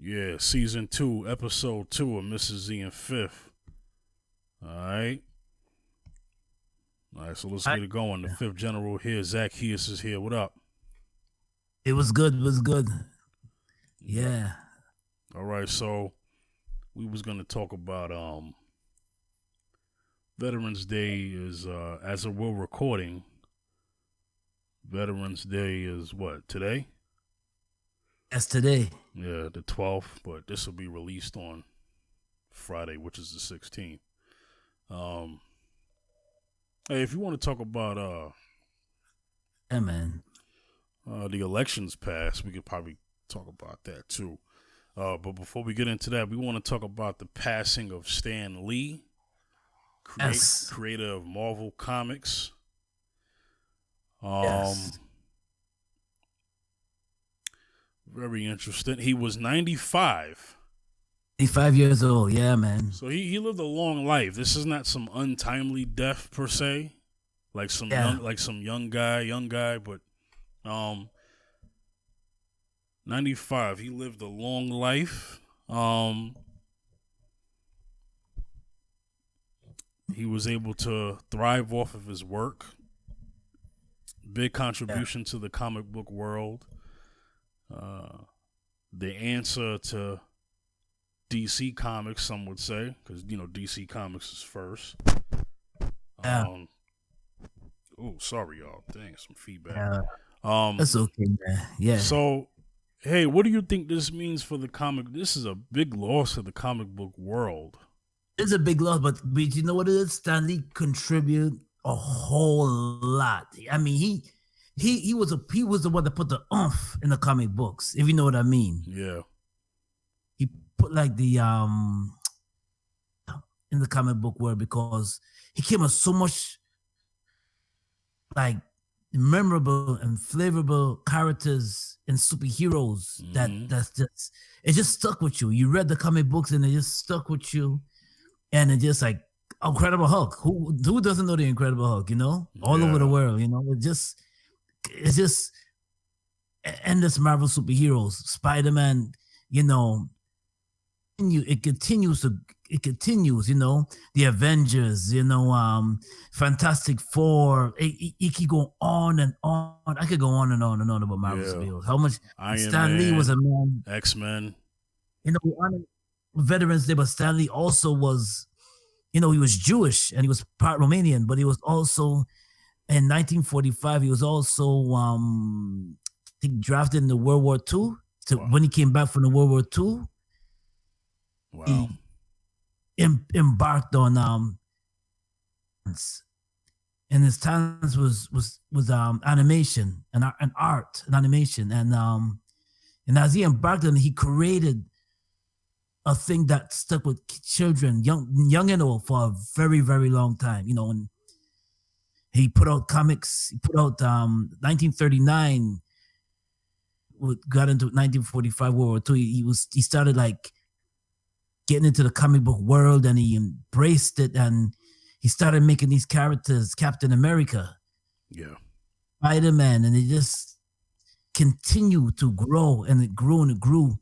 Yeah, season 2, episode 2 of Mrs. Z and Fifth. All right. All right, so let's I, get it going. The fifth general here, Zaccheus is here. What up? it was good. It was good. Yep. Yeah. All right, so we was gonna talk about Veterans Day is as of we're recording, Veterans Day is what, today? That's today. Yeah, the 12th, but this will be released on Friday, which is the 16th. Um Hey, if you want to talk about Yeah, man. the elections past, we could probably talk about that too. But before we get into that, we want to talk about the passing of Stan Lee, Yes. creator of Marvel Comics. Um, Yes. Very interesting. He was 95, 5 years old. Yeah, man. so he lived a long life. This is not some untimely death per se, Yeah. like some young guy, but um, 95. He lived a long life. He was able to thrive off of his work. Big Yeah. contribution to the comic book world. The answer to DC Comics, some would say, because DC Comics is first. Yeah. Um, oh, sorry, y'all. Dang, some feedback. Yeah. Um, That's okay, man. Yeah. so, hey, what do you think this means for the comic? This is a big loss to the comic book world. It's a big loss, but you know what it is? Stanley contribute a whole lot. I mean, he was the one that put the oomph in the comic books, if you know what I mean. Yeah, He put like the in the comic book world because he came with so much like memorable and flavorful characters and superheroes that's just it just stuck with you. You read the comic books and it just stuck with you, and it just like Incredible Hulk. Who doesn't know the Incredible Hulk? You know, all over the yeah, world. You know, it's just endless Marvel superheroes. Spider Man. You know, it continues to it continues, the Avengers, Fantastic Four. It could go on and on. I could go on and on and on about Marvel yeah. superheroes. How much Iron Stan Lee was Man, a man. X-Men. We honor Veterans Day, but Stan Lee also was, he was Jewish and he was part Romanian, but he was also in 1945. He was also I think drafted in the World War II. So Wow. when he came back from the World War II, Wow. he embarked on and his talents was animation and art and animation, and as he embarked on it, he created a thing that stuck with children, young and old, for a very very long time. And he put out comics. He put out 1939. Got into 1945 World War II. He started like getting into the comic book world, and he embraced it, and he started making these characters, Captain America, Yeah. Spider-Man, and it just continued to grow, and it grew and it grew.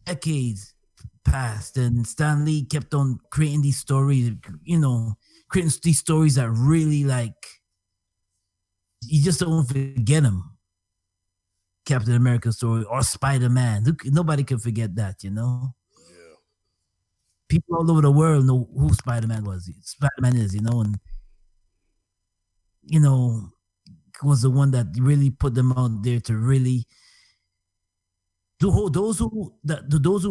Decades passed, and Stan Lee kept on creating these stories, creating these stories that really, like, you just don't forget them. Captain America story or Spider-Man. Nobody can forget that, Yeah. People all over the world know who Spider-Man is, and was the one that really put them out there to really do those who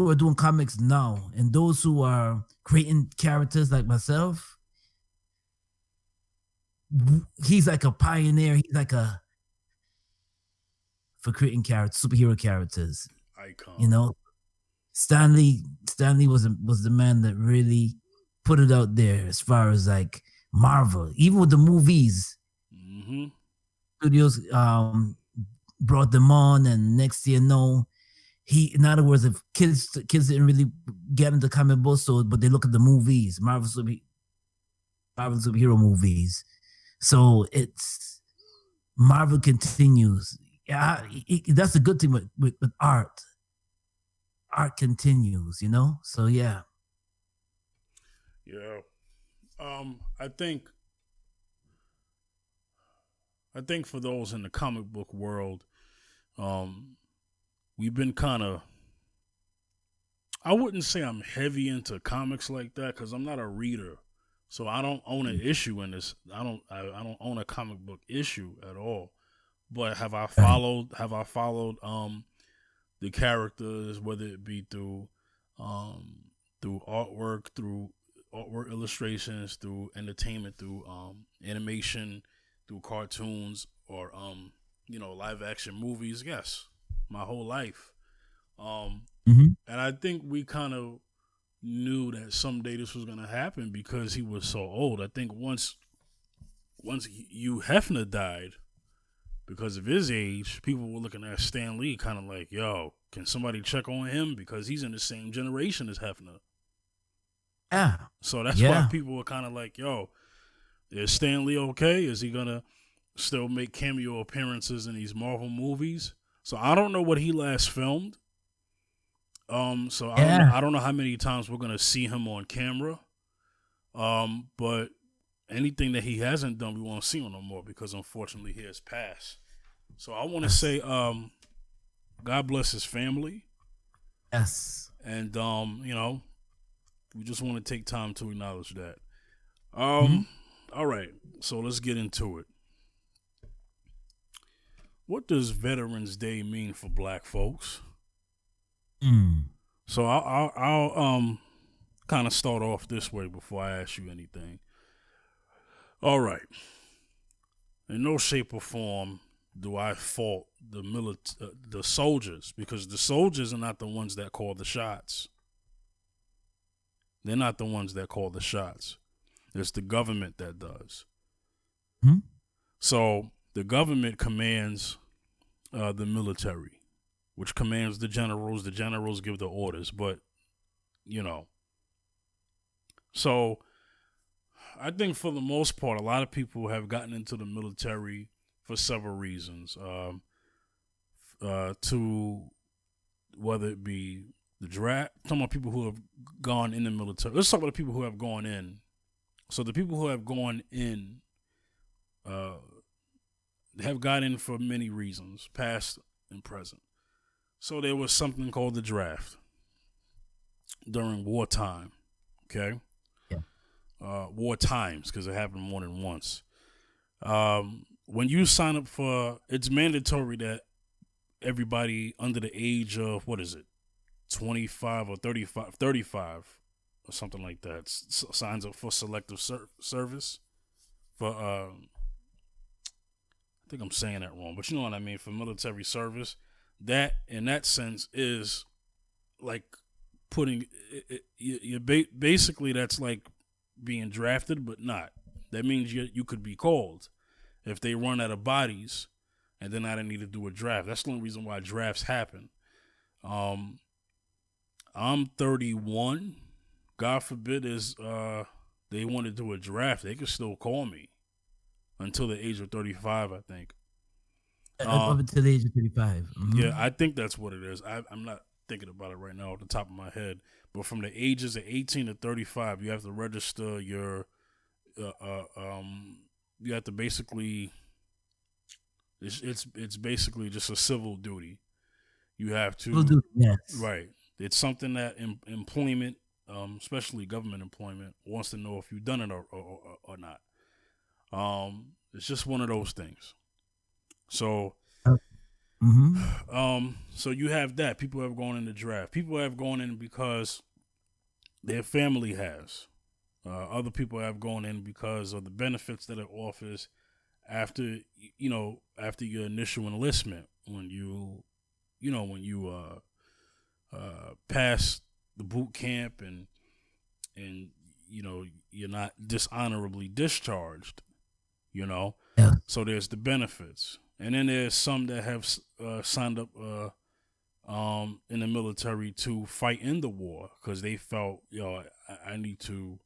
are doing comics now, and those who are creating characters like myself. He's like a pioneer. He's like for creating superhero characters. Icon. Stanley was the man that really put it out there as far as like Marvel, even with the movies. Mm-hmm. Studios brought them on, and next thing you know, in other words, if kids didn't really get into comic books, but they look at the movies, Marvel superhero movies. So it's Marvel continues. Yeah, that's a good thing with art. art continues, you know? So yeah. Yeah. I think for those in the comic book world, um, we've been kind of. I wouldn't say I'm heavy into comics like that because I'm not a reader, so I don't own an issue in this. I don't own a comic book issue at all. But have I Right. followed? Have I followed the characters, whether it be um through artwork illustrations, through entertainment, through animation, through cartoons, or live action movies? Yes, my whole life. Um, Hmm. and I think we kind of knew that someday this was gonna happen because he was so old. I think once Hugh Hefner died, because of his age, people were looking at Stan Lee kind of like, yo, can somebody check on him because he's in the same generation as Hefner. Yeah. So that's why Yeah. people were kind of like, yo, is Stan Lee okay? Is he gonna still make cameo appearances in these Marvel movies? So I don't know what he last filmed. So I don't know. Yeah. I don't know how many times we're gonna see him on camera. But anything that he hasn't done, we won't see him no more because unfortunately he has passed. So I want to Yes. say, God bless his family, Yes. and we just want to take time to acknowledge that. Hmm. All right, so let's get into it. What does Veterans Day mean for Black folks? Mm. So I'll kind of start off this way before I ask you anything. All right, in no shape or form do I fault the soldiers, because the soldiers are not the ones that call the shots. They're not the ones that call the shots. It's the government that does. Hmm. So the government commands the military, which commands the generals. The generals give the orders, but you know. So I think for the most part, a lot of people have gotten into the military for several reasons. To whether it be the draft, talking about people who have gone in the military. Let's talk about the people who have gone in. So the people who have gone in uh, have got in for many reasons, past and present. So there was something called the draft during wartime. Okay, Yeah. war times, because it happened more than once. When you sign up for, it's mandatory that everybody under the age of, what is it, 25 or 35 or something like that signs up for selective service for I think I'm saying that wrong, but you know what I mean, for military service. That in that sense is like putting basically, that's like being drafted, but not. That means you could be called if they run out of bodies and then I didn't need to do a draft. That's the only reason why drafts happen. Um, I'm 31. God forbid is they want to do a draft, they could still call me until the age of 35, I think. Up until the age of 35. Hmm. Yeah, I think that's what it is. I'm not thinking about it right now off the top of my head, but from the ages of 18 to 35, you have to register your. Uh, uh, um, you have to basically. It's basically just a civil duty. You have We'll to, do. Yes. right. It's something that employment, especially government employment, wants to know if you've done it or not. It's just one of those things. So, Mm-hmm. so you have that. People have gone in the draft. People have gone in because their family has. Other people have gone in because of the benefits that it offers after after your initial enlistment, when you pass the boot camp and you're not dishonorably discharged. You know, Yeah. so there's the benefits, and then there's some that have signed up in the military to fight in the war because they felt, I need to.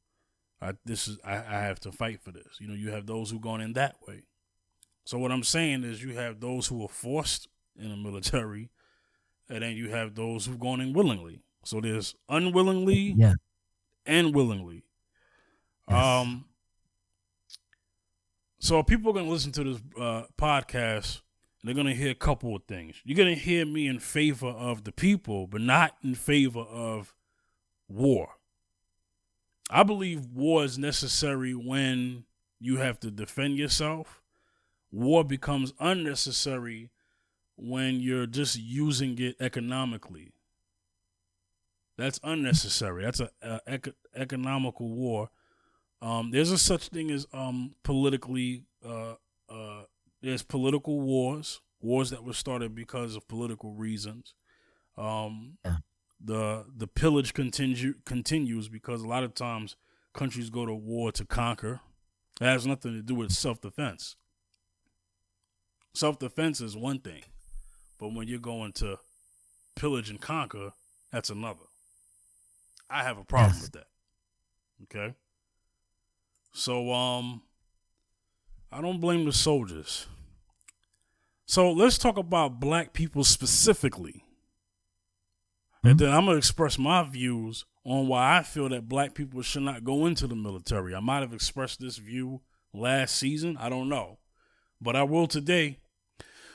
I have to fight for this. You have those who gone in that way. So what I'm saying is, you have those who are forced in the military, and then you have those who've gone in willingly. So there's unwillingly Yeah. and willingly. Yes. So people are gonna listen to this podcast. And they're gonna hear a couple of things. You're gonna hear me in favor of the people, but not in favor of war. I believe war is necessary when you have to defend yourself. War becomes unnecessary when you're just using it economically. That's unnecessary. That's a economical war. There's a such thing as politically. There's political wars that were started because of political reasons. Yeah. The pillage continues because a lot of times countries go to war to conquer. It has nothing to do with self-defense. Self-defense is one thing, but when you're going to pillage and conquer, that's another. I have a problem with that. Okay? So, I don't blame the soldiers. So let's talk about black people specifically. And then I'm going to express my views on why I feel that black people should not go into the military. I might have expressed this view last season. I don't know. But I will today.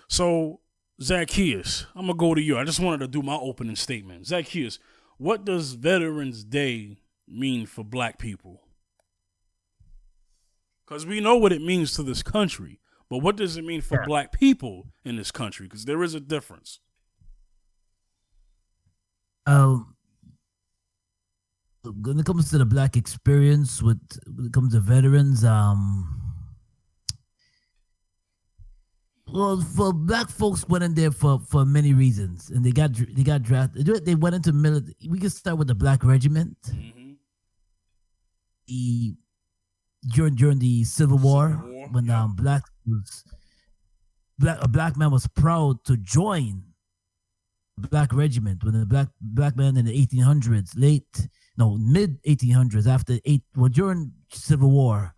So, Zaccheus, I'm going to go to you. I just wanted to do my opening statement. Zaccheus, what does Veterans Day mean for black people? Because we know what it means to this country. But what does it mean for black people in this country? Because there is a difference. When it comes to the black experience, when it comes to veterans, well, for black folks went in there for many reasons, and they got drafted. They went into military. We can start with the Black Regiment. Mm-hmm. During the Civil War, when yeah. a black man was proud to join the Black Regiment when the black man in the 1800s, mid 1800s, during Civil War,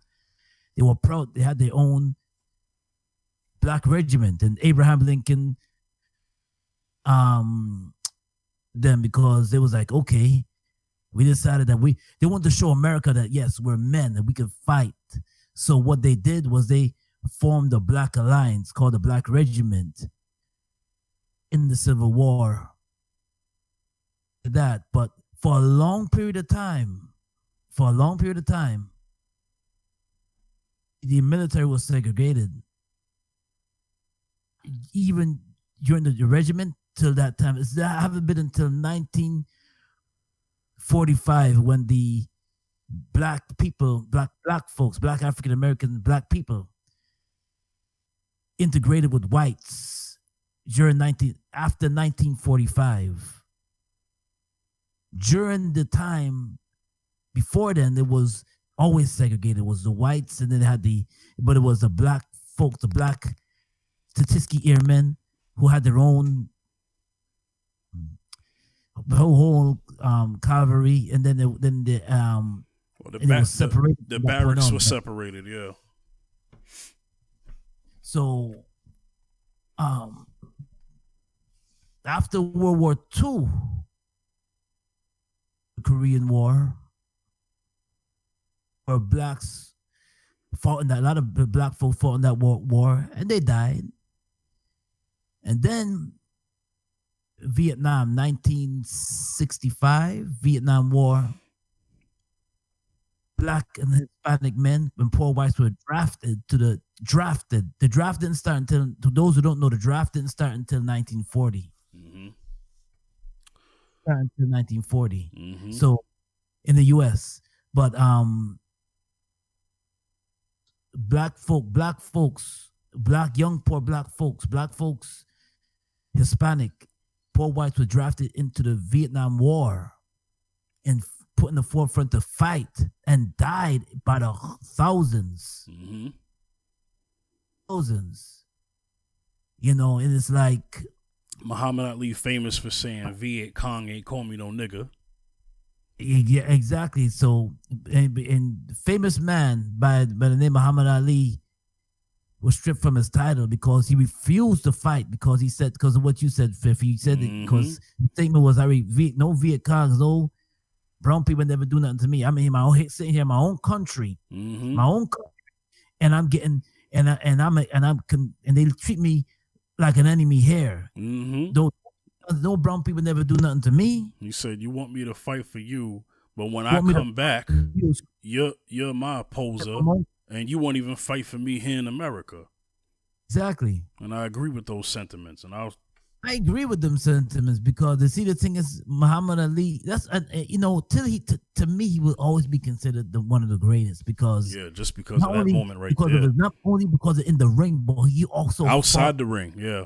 they were proud. They had their own Black Regiment, and Abraham Lincoln, them, because they was like, okay, we decided that they wanted to show America that yes, we're men and we can fight. So what they did was they formed a Black Alliance called the Black Regiment in the Civil War. But for a long period of time, the military was segregated. Even during the regiment till that time, it haven't been until 1945 when the black people, black folks, black African American black people integrated with whites after 1945. During the time before then, it was always segregated. It was the whites, and then but it was the black folks, the black Tuskegee Airmen who had their own whole cavalry, and then the barracks were separated. Yeah. So, after World War II, the Korean War, where blacks fought in that, a lot of black folk fought in that war, and they died. And then Vietnam, 1965, Vietnam War. Black and Hispanic men and poor whites were drafted. The draft didn't start until, to those who don't know, the draft didn't start until 1940. Mm-hmm. Until 1940. Mm-hmm. So in the U.S., but black folks, young poor black folks, Hispanic, poor whites were drafted into the Vietnam War and put in the forefront to fight and died by the thousands. Mm-hmm. Thousands. And it's like Muhammad Ali famous for saying Viet Cong ain't call me no nigga. Yeah, exactly. So, and famous man by the name of Muhammad Ali was stripped from his title because he refused to fight because of what you said, Fifth. He said that because the statement was, no Viet Congs, no brown people never do nothing to me. I'm in my own sitting here in my own country, my own country, and I'm getting and they treat me like an enemy here. No brown people never do nothing to me. You said you want me to fight for you, but when I come back, you're my opposer, and you won't even fight for me here in America. Exactly. And I agree with those sentiments. And I agree with them sentiments because the thing is, Muhammad Ali. That's to me he will always be considered one of the greatest because just because of that moment right there. Not only because of in the ring, but he also outside the ring. Yeah.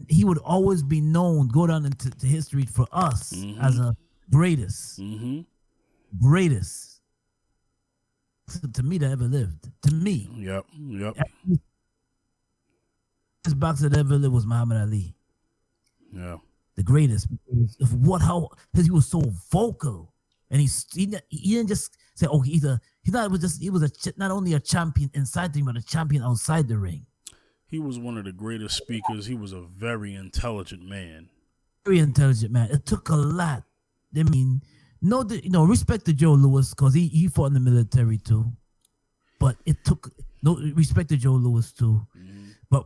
He would always be known, go down into history for us as a greatest, greatest to me that ever lived. To me, yep. This boxer that ever lived was Muhammad Ali. Yeah, the greatest because of because he was so vocal, and he didn't just say, "Oh, he was not only a champion inside the ring, but a champion outside the ring." He was one of the greatest speakers. He was a very intelligent man. Very intelligent man. It took a lot. I mean, respect to Joe Louis because he fought in the military too. But it took respect to Joe Louis too. But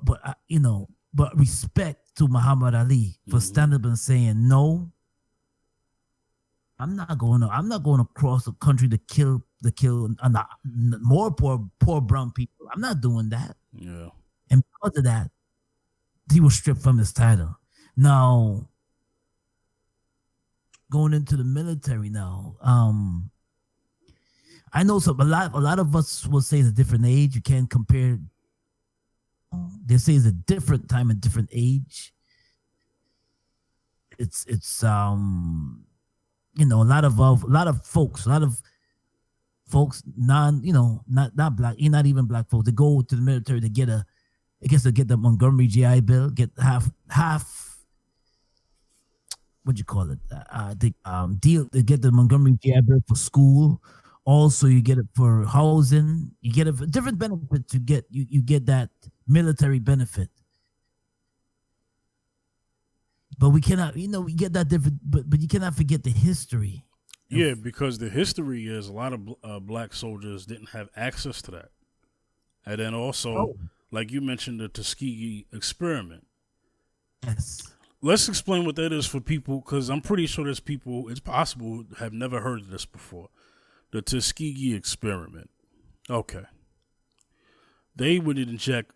respect to Muhammad Ali for standing up and saying no. I'm not going across the country to kill more poor brown people. I'm not doing that. Yeah. And because of that, he was stripped from his title. Now, going into the military now, I know a lot of us will say it's a different age. You can't compare. They say it's a different time and different age. It's a lot of folks, not black, not even black folks. They go to the military to get the Montgomery GI Bill, get half. What you call it? Deal to get the Montgomery GI Bill for school. Also, you get it for housing. You get a different benefit to get you get that military benefit. But we cannot, we get that different. But you cannot forget the history. Yeah, because the history is a lot of black soldiers didn't have access to that, and then also. Like you mentioned, the Tuskegee experiment. Yes. Let's explain what that is for people, because I'm pretty sure there's people, it's possible, have never heard of this before. The Tuskegee experiment. Okay. They would inject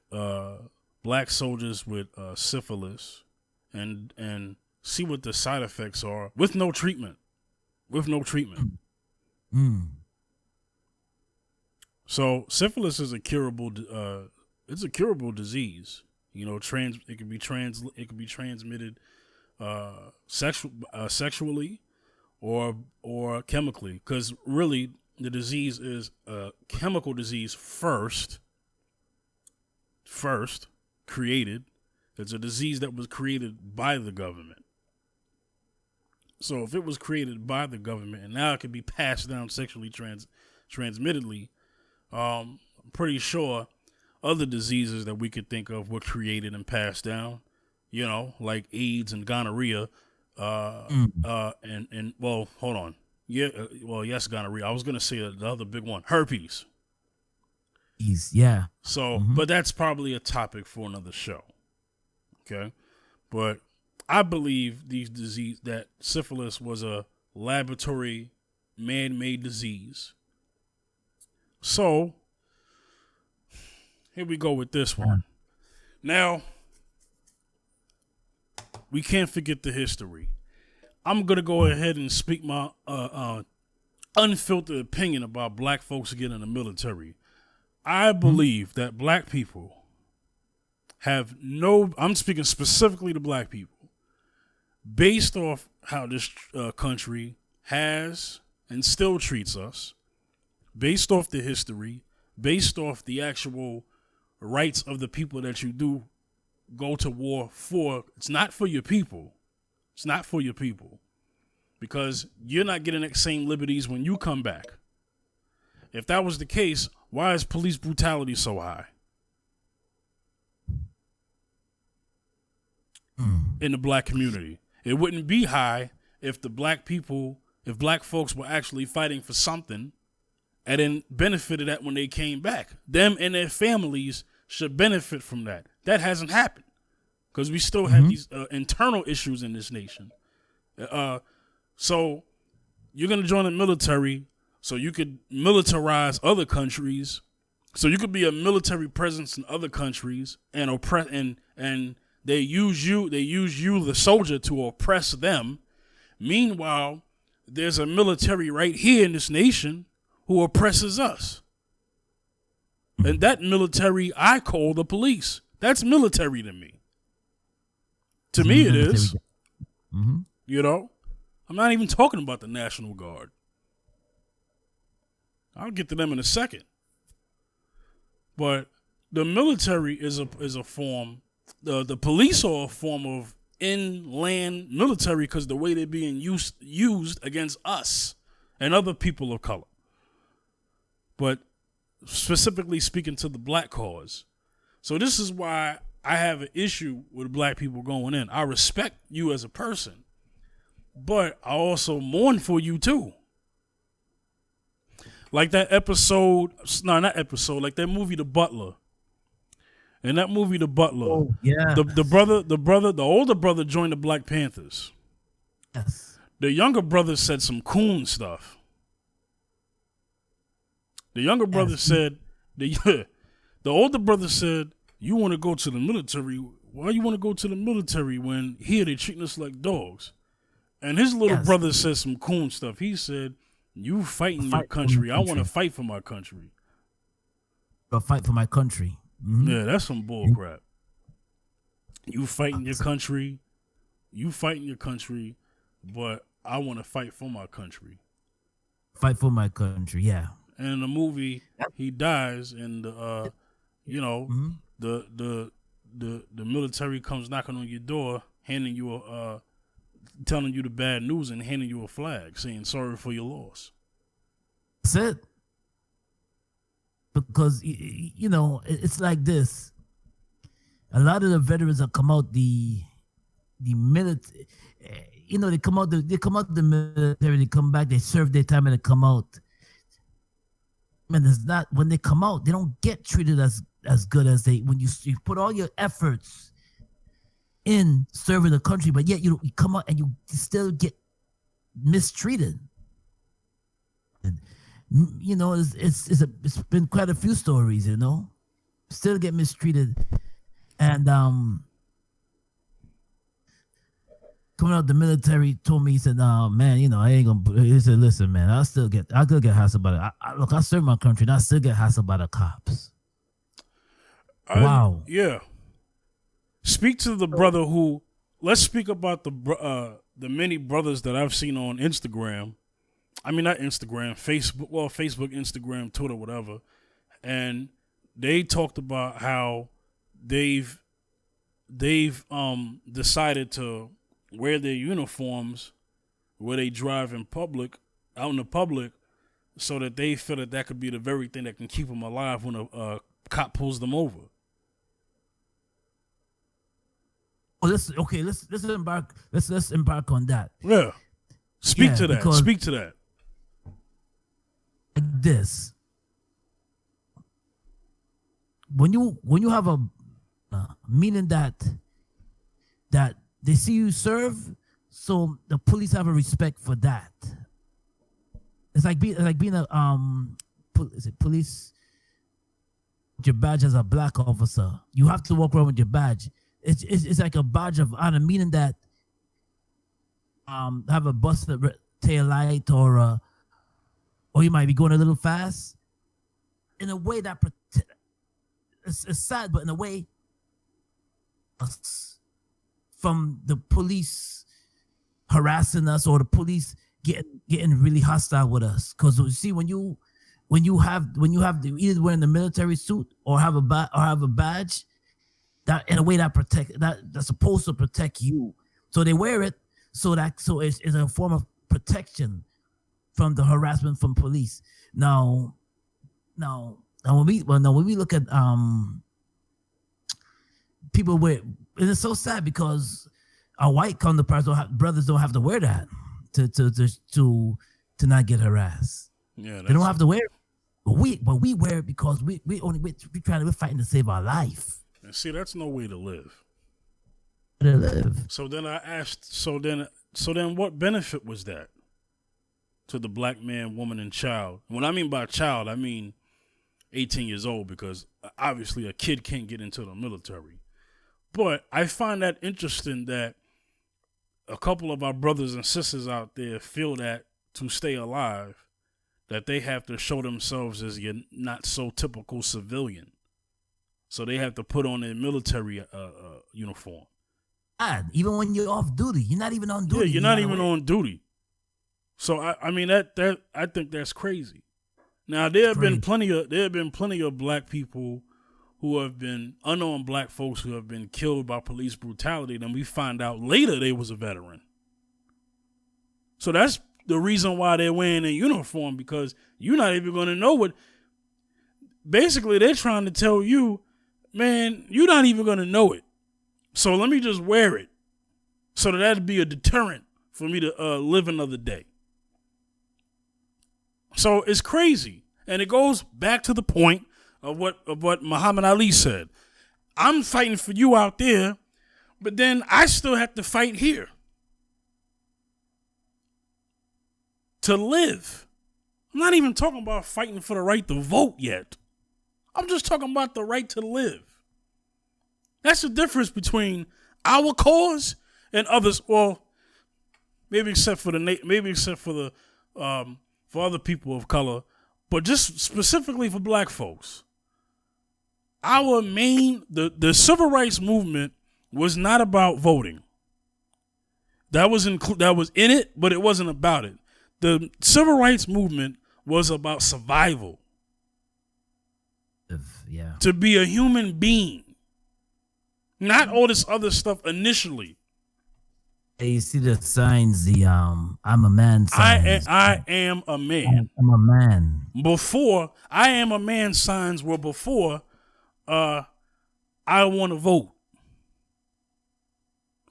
black soldiers with syphilis and see what the side effects are with no treatment. So syphilis is a curable. It's a curable disease. It can be transmitted sexually or chemically. Because really, the disease is a chemical disease first created. It's a disease that was created by the government. So if it was created by the government and now it can be passed down sexually transmittedly, I'm pretty sure other diseases that we could think of were created and passed down, like AIDS and gonorrhea. And well, hold on. Yeah, yes, gonorrhea. I was going to say the other big one, herpes. Yeah. So, but that's probably a topic for another show. Okay. But I believe that syphilis was a laboratory man-made disease. So, here we go with this one. Now, we can't forget the history. I'm going to go ahead and speak my unfiltered opinion about black folks getting in the military. I believe that black people I'm speaking specifically to black people, based off how this country has and still treats us, based off the history, based off the actual rights of the people that you do go to war for. It's not for your people. It's not for your people. Because you're not getting the same liberties when you come back. If that was the case, Why is police brutality so high in the black community? It wouldn't be high if black folks were actually fighting for something and then benefited that when they came back. Them and their families should benefit from that. That hasn't happened because we still have these internal issues in this nation. So you're going to join the military so you could militarize other countries, so you could be a military presence in other countries and oppress, and they use you, the soldier, to oppress them. Meanwhile, there's a military right here in this nation who oppresses us. And that military I call the police. That's military to me. To me it is. You know? I'm not even talking about the National Guard. I'll get to them in a second. But the military is a form, the police are a form of inland military because the way they're being used against us and other people of color. But specifically speaking to the black cause. So this is why I have an issue with black people going in. I respect you as a person, but I also mourn for you too. Like that movie The Butler. In that movie The Butler, the older brother joined the Black Panthers. Yes. The younger brother said some coon stuff. The younger brother said, the older brother said, you want to go to the military? Why you want to go to the military when here they treating us like dogs? And his little brother said some coon stuff. He said, you fighting your country. I want to fight for my country. But fight for my country. Mm-hmm. Yeah, that's some bull crap. You fighting your country. But I want to fight for my country. Fight for my country, yeah. And in the movie, he dies, and the military comes knocking on your door, handing you telling you the bad news and handing you a flag, saying sorry for your loss. That's it. Because it's like this. A lot of the veterans that come out the military, they come out the military, they come back, they serve their time, and they come out. And it's not, when they come out, they don't get treated as good as when you put all your efforts in serving the country, but yet you come out and you still get mistreated. And, it's been quite a few stories, still get mistreated. And coming out the military, told me, he said, man, I ain't gonna, he said, listen, man, I'll still get hassled by it. Look, I serve my country and I still get hassled by the cops. Wow. Yeah. Speak to the brother who, let's speak about the many brothers that I've seen on Instagram. I mean, not Instagram, Facebook, Instagram, Twitter, whatever. And they talked about how they've decided to wear their uniforms where they drive in public, out in the public, so that they feel that could be the very thing that can keep them alive when a cop pulls them over. Well, let's embark. Let's embark on that. Yeah, speak to that. Speak to that. Like this, when you have a meaning that they see you serve, so the police have a respect for that. It's like being a police. Your badge as a black officer, you have to walk around with your badge. It's like a badge of honor, meaning that have a busted tail light or you might be going a little fast. In a way that it's sad, but in a way from the police harassing us or the police getting really hostile with us. Because you see, when you have either wearing the military suit or have a badge, that in a way that's supposed to protect you. So they wear it so it's a form of protection from the harassment from police. Now And when we look at people with, and it's so sad because our white counterparts brothers don't have to wear that to not get harassed. Yeah, they don't have to wear it. But we wear it because we're fighting to save our life. And see, that's no way to live. To live. So then I asked, so then what benefit was that to the black man, woman, and child? When I mean by child, I mean 18 years old, because obviously a kid can't get into the military. But I find that interesting that a couple of our brothers and sisters out there feel that to stay alive, that they have to show themselves as your not so typical civilian. So they have to put on their military uniform. Even when you're off duty, you're not even on duty. Yeah, you're not even on duty. So I mean that I think that's crazy. Now there have been plenty of black people who have been unarmed black folks who have been killed by police brutality. Then we find out later they was a veteran. So that's the reason why they're wearing a uniform, because you're not even going to know what. Basically, they're trying to tell you, man, you're not even going to know it. So let me just wear it, so that'd be a deterrent for me to live another day. So it's crazy, and it goes back to the point of what Muhammad Ali said. I'm fighting for you out there, but then I still have to fight here to live. I'm not even talking about fighting for the right to vote yet. I'm just talking about the right to live. That's the difference between our cause and others. Well, maybe except for for other people of color, but just specifically for black folks. Our the civil rights movement was not about voting. That was in it, but it wasn't about it. The civil rights movement was about survival. Yeah. To be a human being. Not all this other stuff initially. Hey, you see the signs, the I'm a man signs. I am a man. I'm a man. Before, I am a man signs were before I want to vote.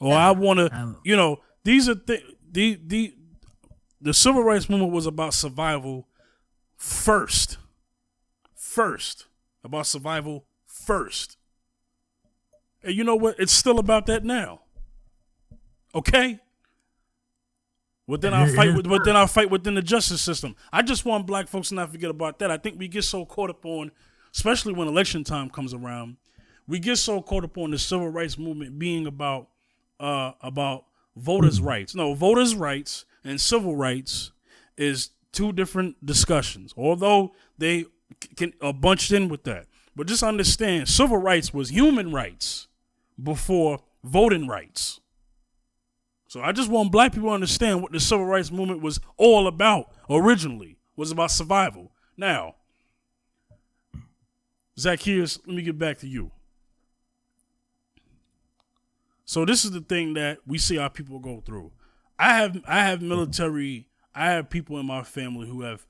Or I want to, these are the civil rights movement was about survival first. About survival first. And you know what? It's still about that now. Okay? But then I'll fight within the justice system. I just want black folks to not forget about that. I think we get so caught up on, especially when election time comes around, we get so caught up on the civil rights movement being about voters' rights. No, voters' rights and civil rights is two different discussions, although they are bunched in with that. But just understand, civil rights was human rights before voting rights. So I just want black people to understand what the civil rights movement was all about originally, was about survival. Now, Zaccheus, let me get back to you. So this is the thing that we see our people go through. I have people in my family who have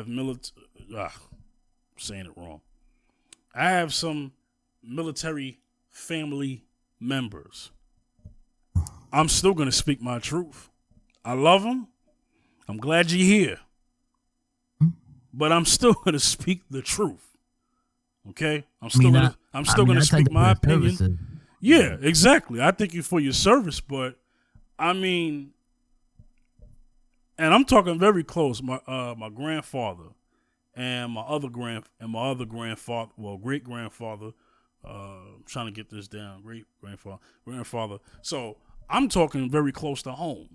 military. Saying it wrong. I have some military family members. I'm still going to speak my truth. I love them. I'm glad you're here. But I'm still going to speak the truth. Okay? I'm still going to speak my opinion. Yeah, exactly. I thank you for your service, but I mean, and I'm talking very close. My grandfather and my other grandfather, well, great grandfather. I'm trying to get this down. Great grandfather. So I'm talking very close to home.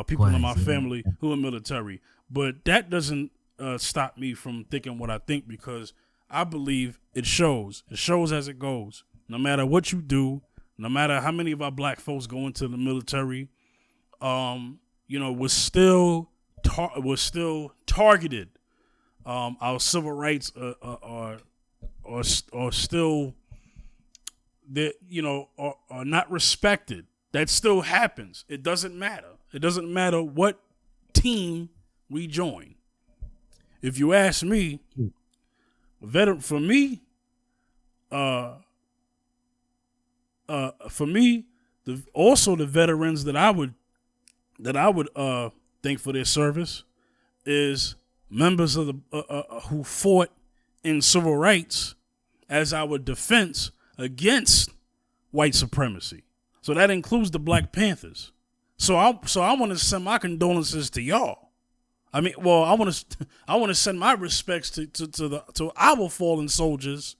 People in my family who are military, but that doesn't stop me from thinking what I think, because I believe it shows. It shows as it goes. No matter what you do, no matter how many of our black folks go into the military, we're still targeted. Our civil rights are still that are not respected. That still happens. It doesn't matter. It doesn't matter what team we join. if you ask me, veteran for me, the veterans that I would thank for their service is members of the who fought in civil rights as our defense against white supremacy. So that includes the Black Panthers. So I want to send my condolences to y'all. I mean, well, I want to send my respects to our fallen soldiers,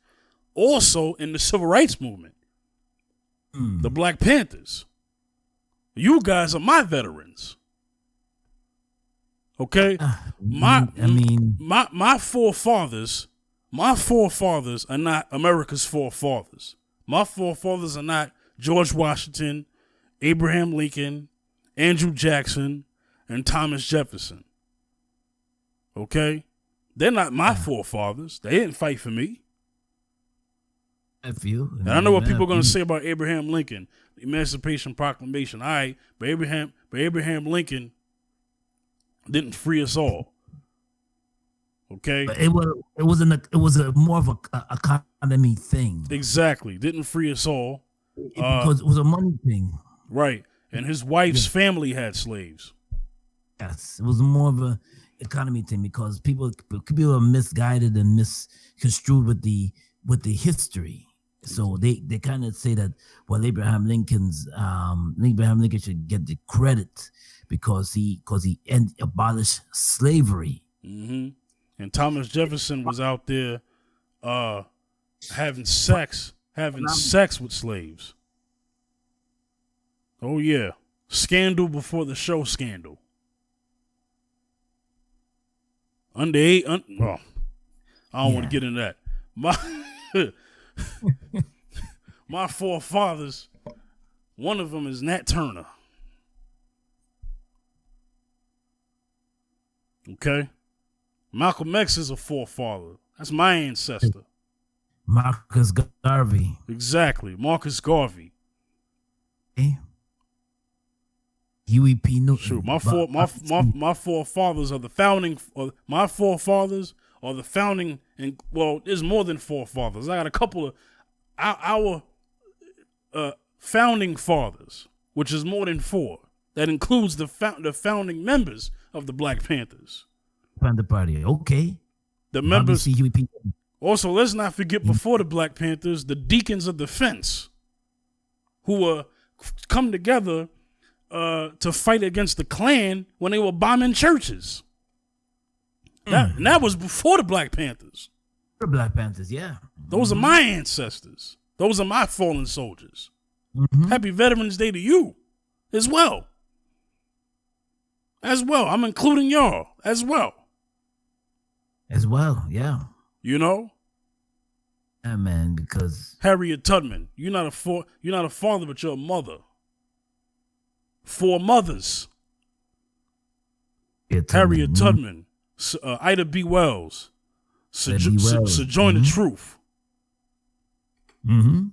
also in the civil rights movement. The Black Panthers. You guys are my veterans. Okay? My forefathers are not America's forefathers. My forefathers are not George Washington, Abraham Lincoln, Andrew Jackson, and Thomas Jefferson. Okay? They're not my forefathers. They didn't fight for me. And I know what people are going to say about Abraham Lincoln, the Emancipation Proclamation. All right, but Abraham Lincoln didn't free us all. Okay, but it was more of a economy thing. Exactly, didn't free us all because it was a money thing. Right, and his wife's family had slaves. Yes, it was more of a economy thing because people are misguided and misconstrued with the history. So they kind of say that, well, Abraham Lincoln should get the credit because he abolished slavery. Mm-hmm. And Thomas Jefferson was out there having sex with slaves. Oh yeah, scandal before the show scandal. I don't want to get into that. My forefathers, one of them is Nat Turner. Okay? Malcolm X is a forefather. That's my ancestor. Marcus Garvey. Exactly. Marcus Garvey. Okay. Huey P. Newton. Shoot, my forefathers are the founding. My forefathers are the founding, and well, there's more than forefathers. I got a couple of our founding fathers, which is more than four. That includes the founding members of the Black Panthers. Panther Party, okay. The members. Also, let's not forget before the Black Panthers, the Deacons of Defense, who were come together to fight against the Klan when they were bombing churches. And that was before the Black Panthers. The Black Panthers, yeah. Those are my ancestors. Those are my fallen soldiers. Mm-hmm. Happy Veterans Day to you as well. I'm including y'all as well. Yeah. You know? Yeah, man, because Harriet Tubman, you're not a father, but you're a mother. Four mothers. Harriet Tubman, Ida B. Wells, Sojourner Truth. Mm-hmm.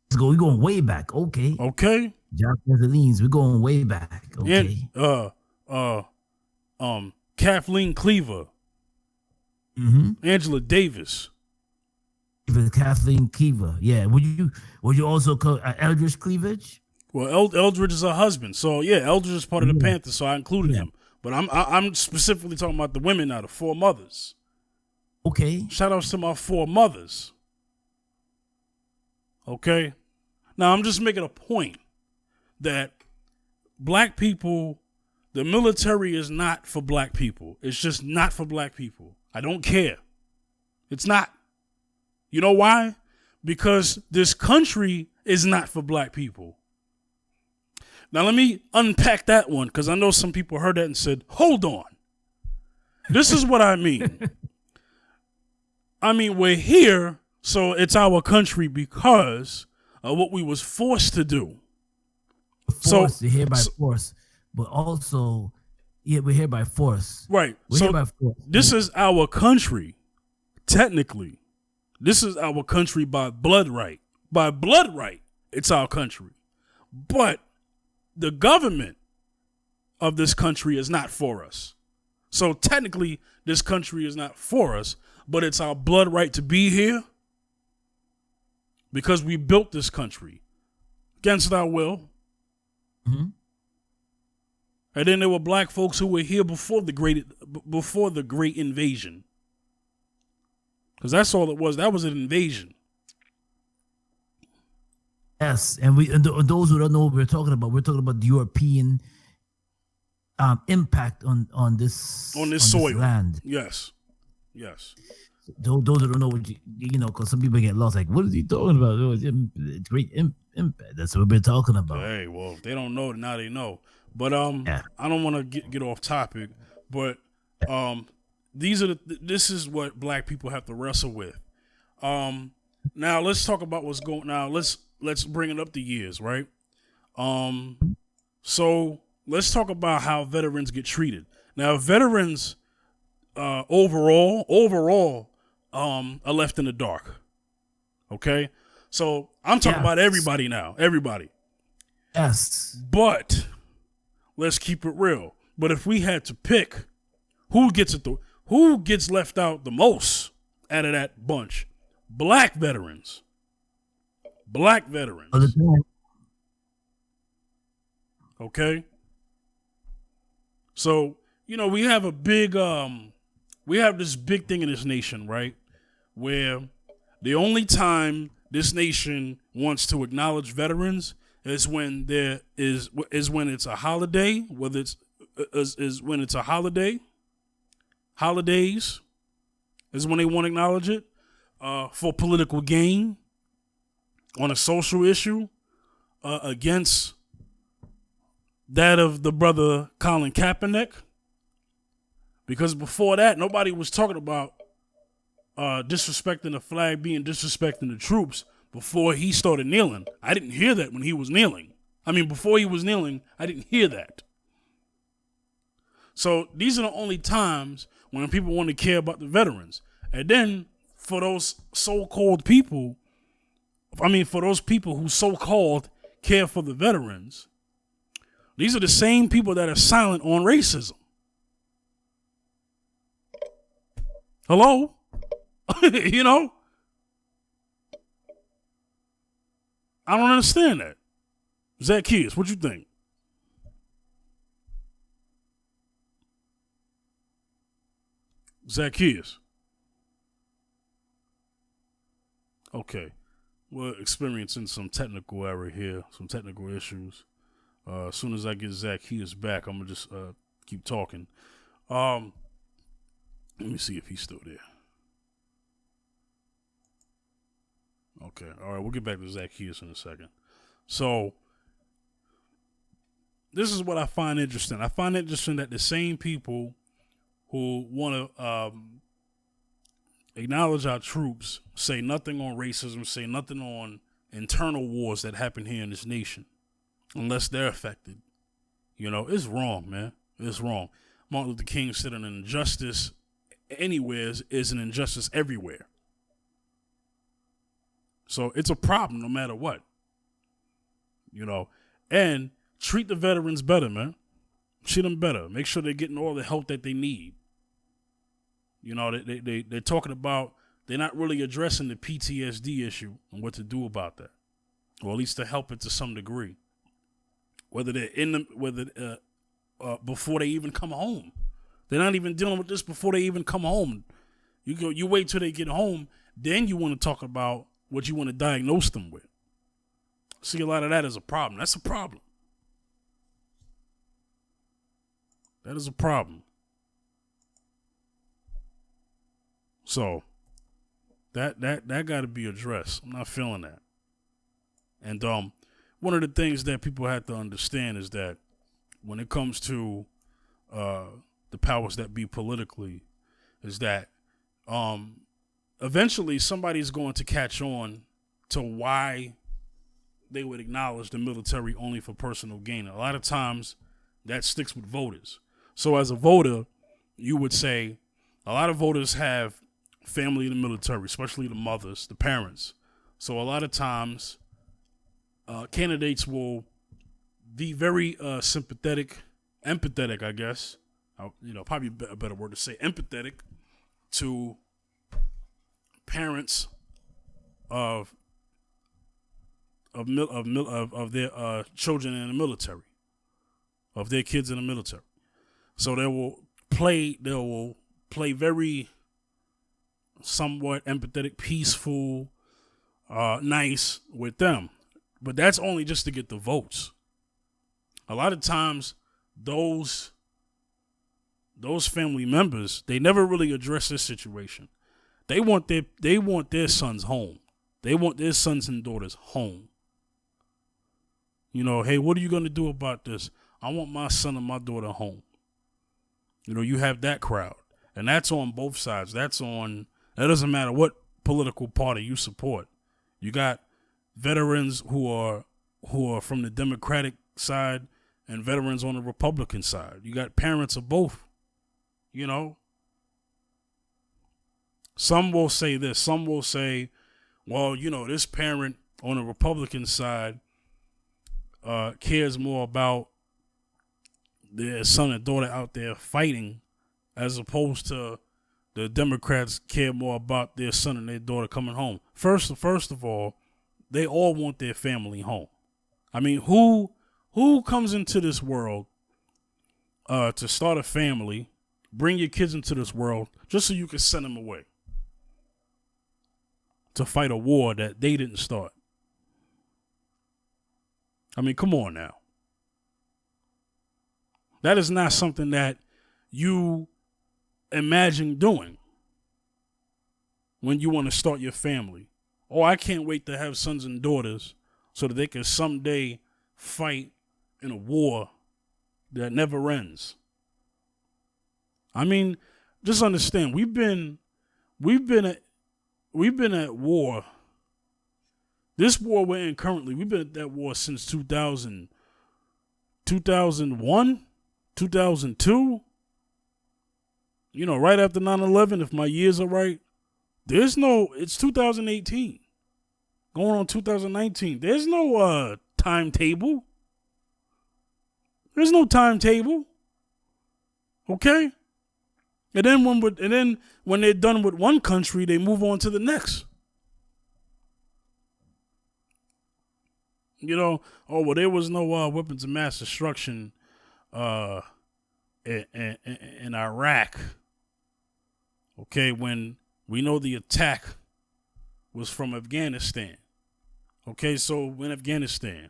Let's go. We're going way back. Okay. John Pezzolines, we're going way back. Okay. And Kathleen Cleaver. Mm-hmm. Angela Davis. Kathleen Cleaver. Yeah. Would you also call Eldridge Cleavage? Well, Eldridge is her husband, so yeah, Eldridge is part of the Panthers, so I included him. But I'm specifically talking about the women now, the four mothers. Okay. Shout outs to my four mothers. Okay. Now I'm just making a point that black people, the military is not for black people. It's just not for black people. I don't care. It's not. You know why? Because this country is not for black people. Now let me unpack that one, because I know some people heard that and said, hold on. This is what I mean. I mean, we're here, so it's our country because of what we was forced to do. You're here by force, but also, we're here by force. Right. We're here by force. This is our country, technically. This is our country by blood right. By blood right, it's our country. But the government of this country is not for us. So technically, this country is not for us, but it's our blood right to be here because we built this country against our will. Mm-hmm. And then there were black folks who were here before the great invasion. Because that's all it was. That was an invasion. Yes, and those who don't know what we're talking about the European impact on this soil. land. Yes. Those who don't know what because some people get lost. Like, what is he talking about? It's great impact. That's what we're talking about. Hey, well, if they don't know, now they know. But I don't want to get off topic. But this is what black people have to wrestle with. Now let's talk about what's going. Now let's bring it up the years, right? So let's talk about how veterans get treated. Now, veterans overall are left in the dark. Okay, so I'm talking about everybody now. Everybody. Yes. But let's keep it real. But if we had to pick who gets left out the most out of that bunch, black veterans. Okay. So, we have this big thing in this nation, right? Where the only time this nation wants to acknowledge veterans is when when it's a holiday, whether it's when it's a holiday. Holidays is when they want to acknowledge it for political gain on a social issue against that of the brother Colin Kaepernick. Because before that, nobody was talking about disrespecting the flag being disrespecting the troops before he started kneeling. I didn't hear that when he was kneeling. Before he was kneeling, I didn't hear that. So these are the only times when people want to care about the veterans. And then for those so-called people, for those people who so-called care for the veterans, these are the same people that are silent on racism. Hello? I don't understand that. Zaccheus, what you think? Zaccheus. Okay. We're experiencing some technical error here, some technical issues. As soon as I get Zaccheus back, I'm going to just keep talking. Let me see if he's still there. Okay. All right. We'll get back to Zaccheus in a second. So, this is what I find interesting. I find interesting that the same people who want to acknowledge our troops say nothing on racism, say nothing on internal wars that happen here in this nation, unless they're affected. It's wrong, man. It's wrong. Martin Luther King said an injustice anywhere is an injustice everywhere. So it's a problem no matter what. And treat the veterans better, man. Treat them better. Make sure they're getting all the help that they need. They're talking about, they're not really addressing the PTSD issue and what to do about that, or at least to help it to some degree. Whether they're before they even come home, they're not even dealing with this before they even come home. You wait till they get home, then you want to talk about what you want to diagnose them with. See, a lot of that is a problem. That's a problem. That is a problem. So that got to be addressed. I'm not feeling that. And one of the things that people have to understand is that when it comes to the powers that be politically, is that eventually somebody's going to catch on to why they would acknowledge the military only for personal gain. A lot of times that sticks with voters. So as a voter, you would say a lot of voters have family in the military, especially the mothers, the parents. So a lot of times candidates will be very sympathetic, empathetic, I guess, probably a better word to say, empathetic to parents of their children in the military, of their kids in the military. So they will play very somewhat empathetic, peaceful, nice with them. But that's only just to get the votes. A lot of times, those family members, they never really address this situation. They want their sons home. They want their sons and daughters home. Hey, what are you going to do about this? I want my son and my daughter home. You have that crowd. And that's on both sides. That doesn't matter what political party you support. You got veterans who are from the Democratic side and veterans on the Republican side. You got parents of both. Some will say this. Some will say, well, this parent on the Republican side cares more about their son and daughter out there fighting as opposed to the Democrats care more about their son and their daughter coming home. First of all, they all want their family home. I mean, who comes into this world to start a family, bring your kids into this world just so you can send them away to fight a war that they didn't start? I mean, come on now. That is not something that you imagine doing when you want to start your family. Oh, I can't wait to have sons and daughters so that they can someday fight in a war that never ends. I mean, just understand, we've been at war. This war we're in currently, we've been at that war since 2000, 2001, 2002. Right after 9/11, if my years are right. It's 2018. Going on 2019. There's no timetable. There's no timetable. Okay? And then when they're done with one country, they move on to the next. There was no weapons of mass destruction in Iraq. Okay, when we know the attack was from Afghanistan. Okay, so in Afghanistan.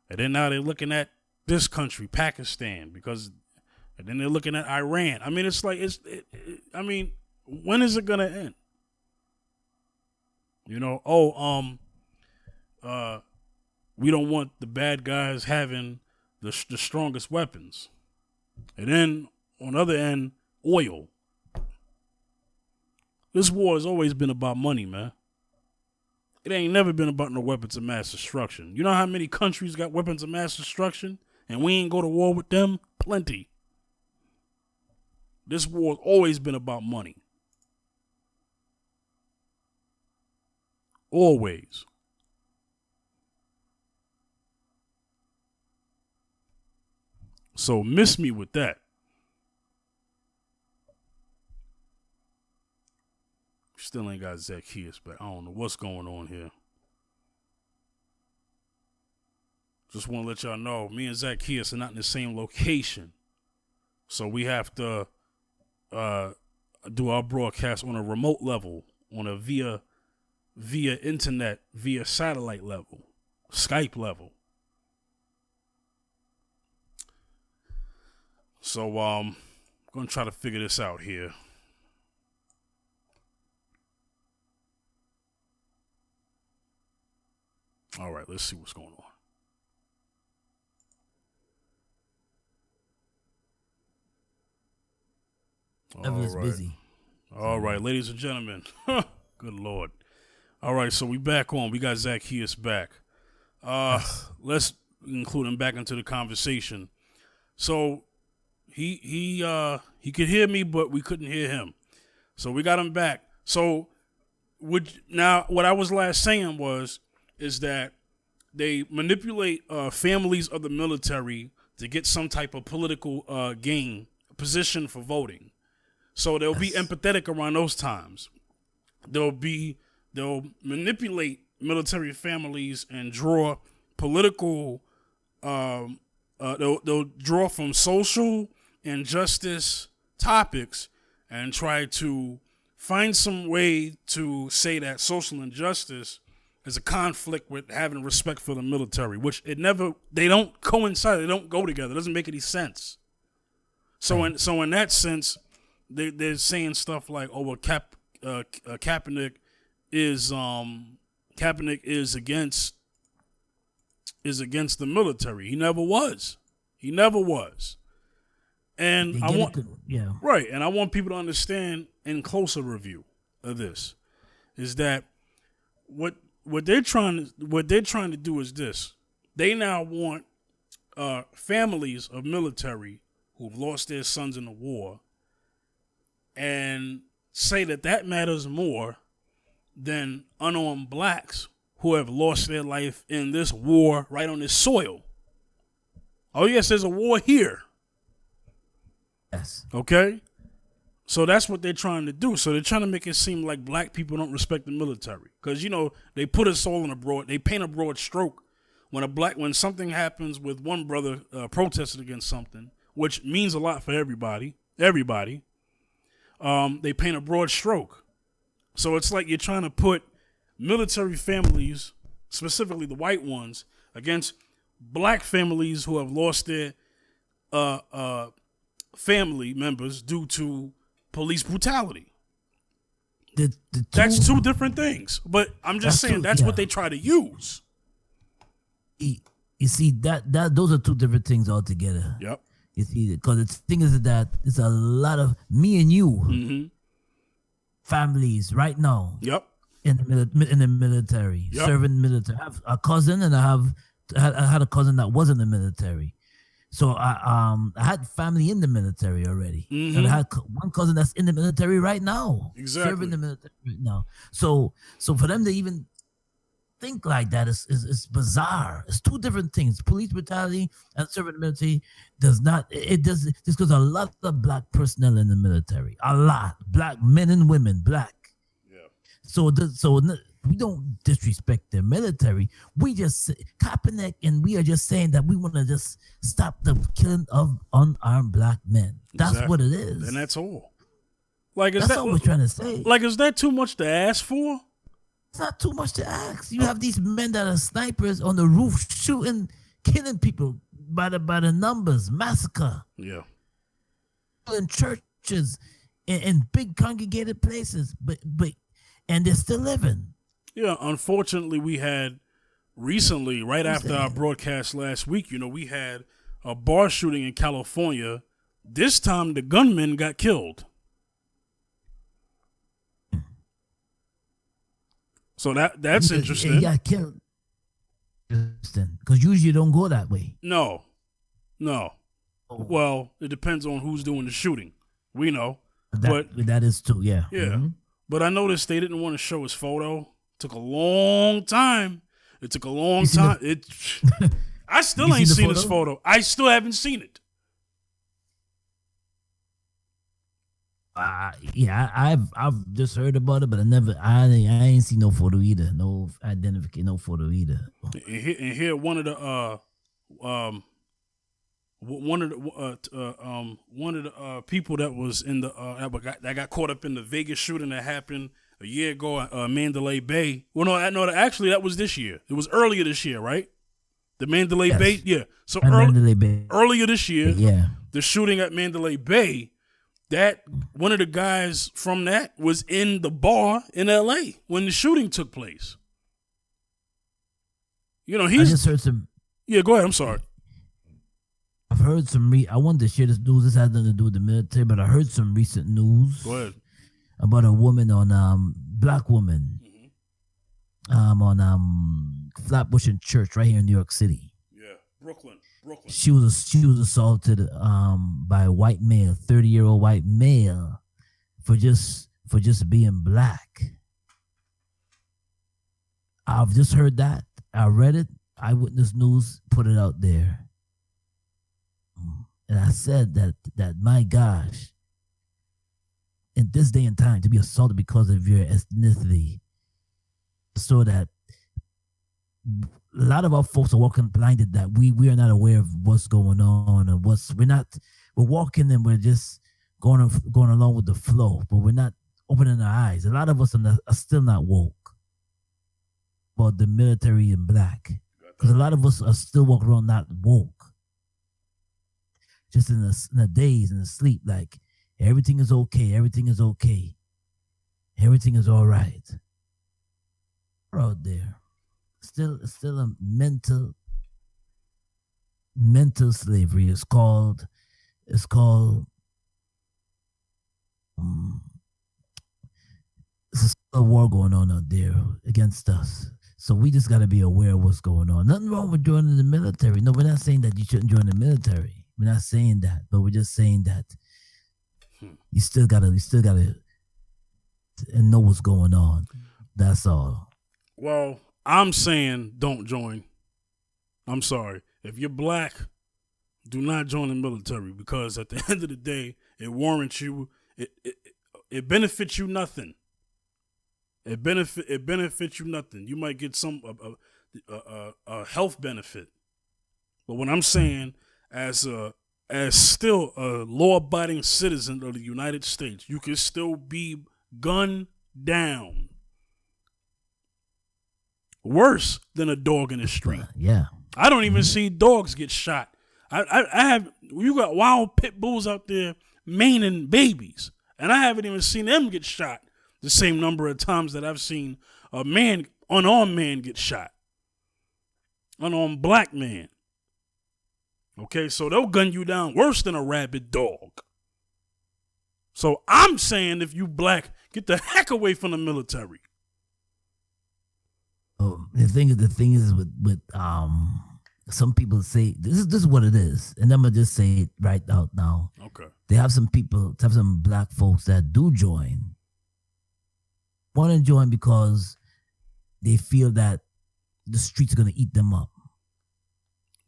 And then now they're looking at this country, Pakistan, and then they're looking at Iran. I mean, it's like, when is it going to end? We don't want the bad guys having the strongest weapons. And then on the other end, oil. This war has always been about money, man. It ain't never been about no weapons of mass destruction. You know how many countries got weapons of mass destruction and we ain't go to war with them? Plenty. This war has always been about money. Always. So miss me with that. Still ain't got Zaccheus, but I don't know what's going on here. Just want to let y'all know, me and Zaccheus are not in the same location. So we have to do our broadcast on a remote level, on a via internet, via satellite level, Skype level. So I'm going to try to figure this out here. All right, let's see what's going on. Everyone's busy. All right, ladies and gentlemen. Good Lord. All right, so we back on. We got Zaccheus back. Let's include him back into the conversation. So he could hear me, but we couldn't hear him. So we got him back. So what I was last saying is that they manipulate families of the military to get some type of political gain, position for voting. So they'll be empathetic around those times. They'll manipulate military families and draw political. They'll draw from social and justice topics and try to find some way to say that social injustice is a conflict with having respect for the military, which they don't coincide. They don't go together. It doesn't make any sense. So in that sense, they're saying stuff like, "Oh, well, Kaepernick is against the military." He never was. And I want and I want people to understand in closer review of this is that what they're trying to do is this. They now want families of military who've lost their sons in the war and say that matters more than unarmed blacks who have lost their life in this war right on this soil. Oh, yes, there's a war here. Yes. Okay? So that's what they're trying to do. So they're trying to make it seem like black people don't respect the military. Because, they put us all they paint a broad stroke when something happens with one brother protesting against something, which means a lot for everybody. They paint a broad stroke. So it's like you're trying to put military families, specifically the white ones, against black families who have lost their family members due to police brutality. That's two different things. But I'm just saying that's what they try to use. You see, those are two different things altogether. Yep. You see, because the thing is that it's a lot of me and you families right now. Yep. In the military, serving military. I have a cousin, and I had a cousin that was in the military. So I had family in the military already, and I had one cousin that's in the military right now, serving the military right now. So for them to even think like that is bizarre. It's two different things. Police brutality and serving the military does just because a lot of black personnel in the military, a lot, black men and women, black. So we don't disrespect the military. We just Kaepernick, and we are just saying that we want to just stop the killing of unarmed black men. That's what it is, and that's all. Like that's all we're trying to say. Like, is that too much to ask for? It's not too much to ask. You have these men that are snipers on the roof shooting, killing people by the numbers, massacre. Yeah, in churches, in big congregated places, but and they're still living. Yeah, unfortunately, we had recently, right after our broadcast last week, we had a bar shooting in California. This time, the gunman got killed. So that's interesting. He got killed. Interesting, because usually you don't go that way. No. Oh. Well, it depends on who's doing the shooting. We know, but that is too. Yeah. Yeah. Mm-hmm. But I noticed they didn't want to show his photo. Took a long time. It took a long time. I still ain't seen his photo. I still haven't seen it. I've just heard about it, but I ain't seen no photo either. No identification, no photo either. And here one of the people that was in the that got caught up in the Vegas shooting that happened a year ago, Mandalay Bay. Well, no, actually, that was this year. It was earlier this year, right? The Mandalay Bay, yeah. So earlier this year, the shooting at Mandalay Bay, that one of the guys from that was in the bar in L.A. when the shooting took place. I just heard some. Yeah, go ahead. I'm sorry. I've heard some. I wanted to share this news. This has nothing to do with the military, but I heard some recent news. Go ahead. About a woman black woman, on Flatbush Church right here in New York City. Yeah, Brooklyn. She was assaulted by a white male, 30-year-old white male, for just being black. I've just heard that. I read it. Eyewitness News put it out there. And I said that my gosh, in this day and time, to be assaulted because of your ethnicity, so that a lot of our folks are walking blinded, that we are not aware of what's going on, or we're walking and we're just going along with the flow, but we're not opening our eyes. A lot of us are still not woke about the military in black, because a lot of us are still walking around not woke, just in the daze, in the sleep, like everything is okay, everything is okay, everything is all right. We're out there. Still a mental slavery. It's called it's a war going on out there against us. So we just got to be aware of what's going on. Nothing wrong with joining the military. No, we're not saying that you shouldn't join the military. We're not saying that, but we're just saying that you still gotta and know what's going on. That's all. Well, I'm saying don't join. I'm sorry. If you're black, do not join the military, because at the end of the day, it warrants you. It benefits you nothing. It benefits you nothing. You might get a health benefit, but what I'm saying, as still a law-abiding citizen of the United States, you can still be gunned down. Worse than a dog in the street. Yeah. I don't even see dogs get shot. You got wild pit bulls out there maining babies, and I haven't even seen them get shot the same number of times that I've seen unarmed man get shot. Unarmed black man. Okay, so they'll gun you down worse than a rabid dog. So I'm saying, if you black, get the heck away from the military. The thing is with some people say this is what it is, and I'm gonna just say it right out now. Okay. They have some black folks that do join. Want to join because they feel that the streets are gonna eat them up.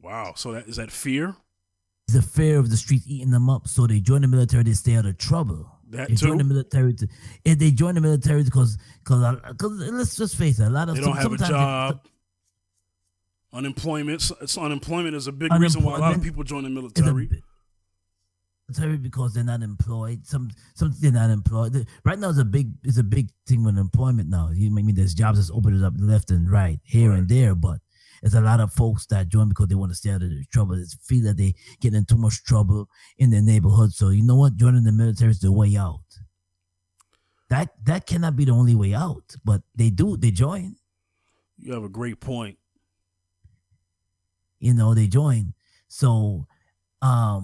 Wow. So is that fear? It's the fear of the streets eating them up. So they join the military to stay out of trouble. They join the military they join the military because let's just face it, a lot of they don't have a job. Unemployment is a big reason why a lot of people join the military. Because they're not employed. Some they're not employed. Right now is a big thing with employment now. There's jobs that's opening up left and right, here and there, but there's a lot of folks that join because they want to stay out of the trouble. They feel that they get in too much trouble in their neighborhood. So you know what? Joining the military is the way out. That cannot be the only way out, but they join. You have a great point. They join. So, a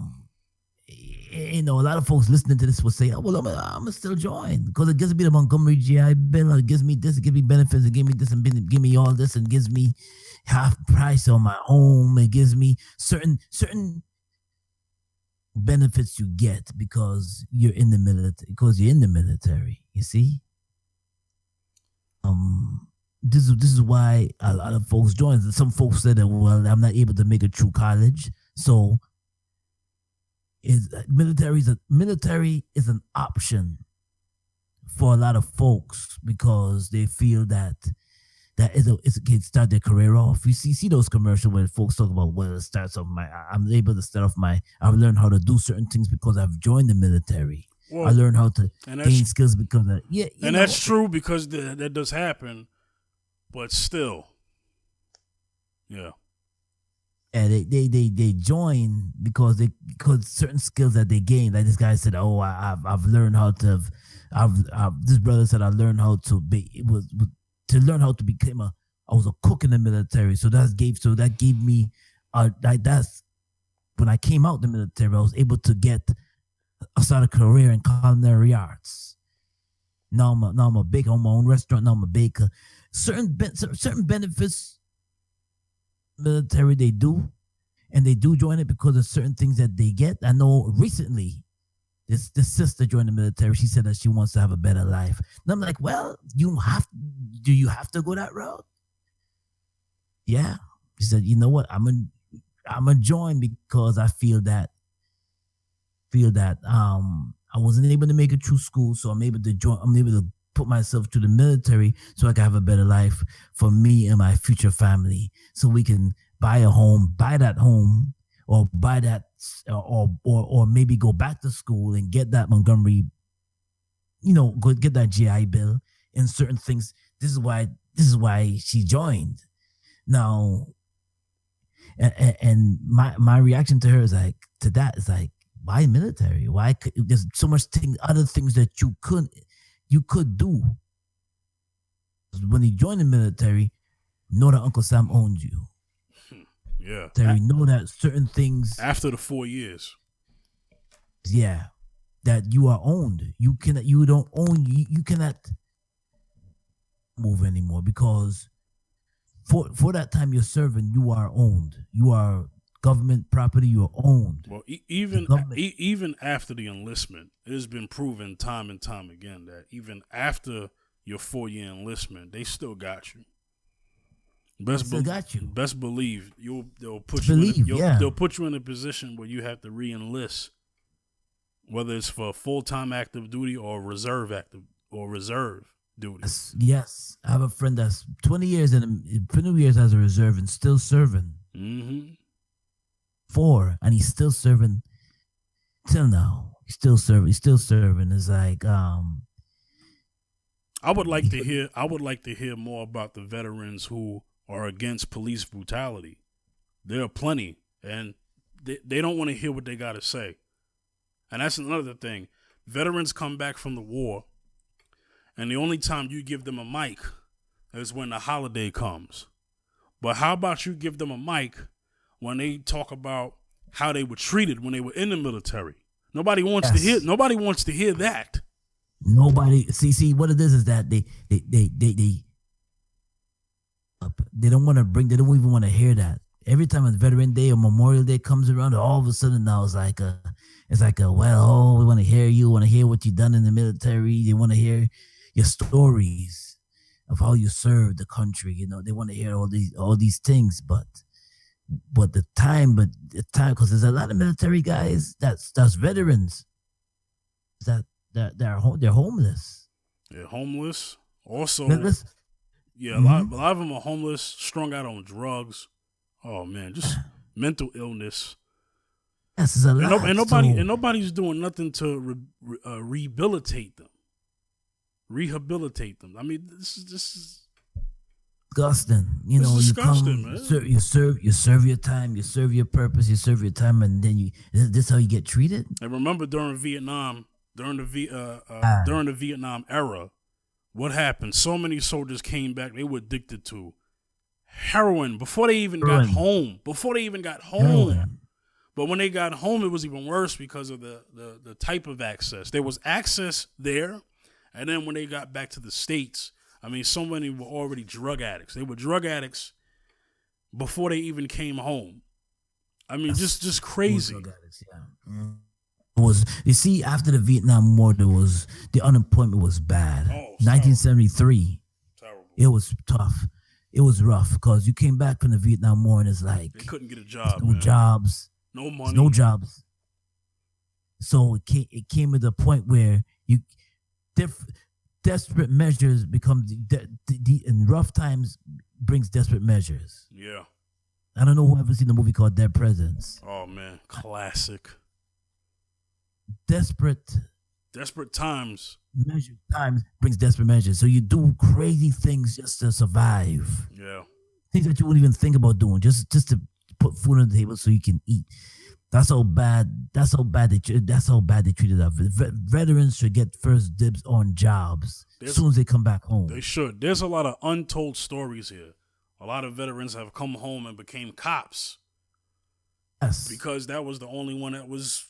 lot of folks listening to this will say, "Oh, well, I'm gonna still join because it gives me the Montgomery GI Bill. It gives me this. It gives me benefits. It gives me this and give me all this, and gives me half price on my home. It gives me certain benefits you get because you're in the military. You see, this is why a lot of folks join. Some folks said that, well, I'm not able to make it through college, so military is an option for a lot of folks because they feel that it can start their career off. You see those commercials where folks talk about, well, it starts off I'm able to start off I've learned how to do certain things because I've joined the military. Well, I learned how to gain skills because of that's true, because that does happen, but still, yeah. And they join because certain skills that they gain. Like this guy said, "Oh, I've learned how to." This brother said, "I learned how to learn how to become I was a cook in the military." So that gave me that's when I came out the military. I was able to start a career in culinary arts. Now I'm a baker. I own my own restaurant. Now I'm a baker. Certain benefits. Military they do, and they do join it because of certain things that they get. I know recently this sister joined the military. She said that she wants to have a better life, and I'm like, well, do you have to go that route? Yeah. She said, you know what, I'm gonna join because I feel that feel that I wasn't able to make it through school, so I'm able to join. I'm able to put myself through the military so I can have a better life for me and my future family, so we can buy a home, buy that home, or buy that, or maybe go back to school and get that Montgomery, go get that GI Bill and certain things. This is why she joined. Now, and my reaction to her is like, to that is like, why military? Why there's so much other things that you could do. When you join the military, know that Uncle Sam owns you. Yeah. Terry, know that certain things after the 4 years. Yeah. That you are owned. You cannot move anymore, because for that time you're serving, you are owned. You are government property, you're owned. Well, even after the enlistment, it has been proven time and time again that even after your 4-year enlistment, they still got you. Best believe they'll put you in a position where you have to re-enlist, whether it's for full-time active duty or reserve duty. Yes, I have a friend that's 20 years as a reserve and still serving. Mm-hmm. And he's still serving till now. He's still serving. It's like I would like to hear more about the veterans who are against police brutality. There are plenty, and they don't want to hear what they got to say. And that's another thing. Veterans come back from the war, and the only time you give them a mic is when the holiday comes. But how about you give them a mic when they talk about how they were treated when they were in the military? Nobody wants to hear that. Nobody see what it is that they don't want to bring. They don't even want to hear that. Every time a Veteran Day or Memorial Day comes around, all of a sudden now it's like we want to hear you, want to hear what you've done in the military. They want to hear your stories of how you served the country. They want to hear all these things, but the time, because there's a lot of military guys that's veterans that they're homeless. They're homeless. Also, yeah, a lot of them are homeless, strung out on drugs. Oh man, just mental illness. Yes, it's a lot. And nobody's doing nothing to rehabilitate them. I mean, this is disgusting. Disgusting, man. You serve your time, you serve your purpose, you serve your time, and then this is how you get treated. And remember, during Vietnam, during the Vietnam era, what happened? So many soldiers came back. They were addicted to heroin before they even got home. Heroin. But when they got home, it was even worse because of the type of access. There was access there, and then when they got back to the States, I mean, so many were already drug addicts. They were drug addicts before they even came home. I mean, just crazy. Drug addicts, yeah. You see, after the Vietnam War, the unemployment was bad. 1973, terrible. It was tough. It was rough because you came back from the Vietnam War and it's like they couldn't get a job. No jobs. No money. No jobs. So it came to the point where desperate measures become in rough times brings desperate measures. Yeah. I don't know who ever seen the movie called Dead Presidents. Oh man, classic. Desperate times brings desperate measures. So you do crazy things just to survive. Yeah. Things that you wouldn't even think about doing just to put food on the table so you can eat. That's how bad they treated us. Veterans should get first dibs on jobs as soon as they come back home. They should. There's a lot of untold stories here. A lot of veterans have come home and became cops. Yes. Because that was the only one that was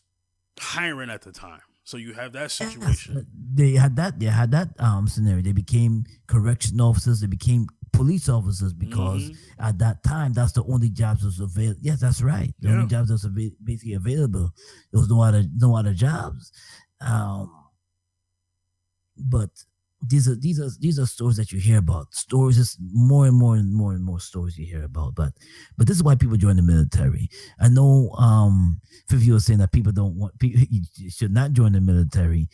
hiring at the time. So you have that situation. Yes. They had that scenario. They became correction officers. They became police officers because at that time that's the only jobs that was available. Yes, that's right. The only jobs that was basically available. There was no other jobs. But these are stories that you hear about. Stories, just more and more and more and more stories you hear about. But this is why people join the military. I know, Fifi was saying that people don't want people you should not join the military,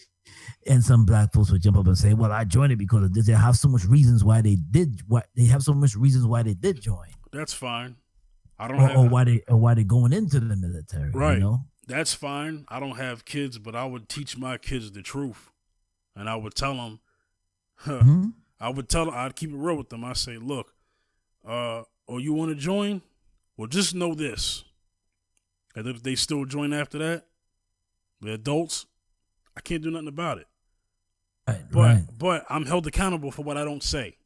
and some black folks would jump up and say, "Well, I joined it because of this." They have so much reasons why they did. Why they have so much reasons why they did join. That's fine. I don't or have why they going into the military. right. You know, That's fine. I don't have kids, but I would teach my kids the truth, and I would tell them. Mhm. I'd keep it real with them. I say, look, or you want to join? Well, just know this. And if they still join after that, the adults, I can't do nothing about it. Right. But I'm held accountable for what I don't say.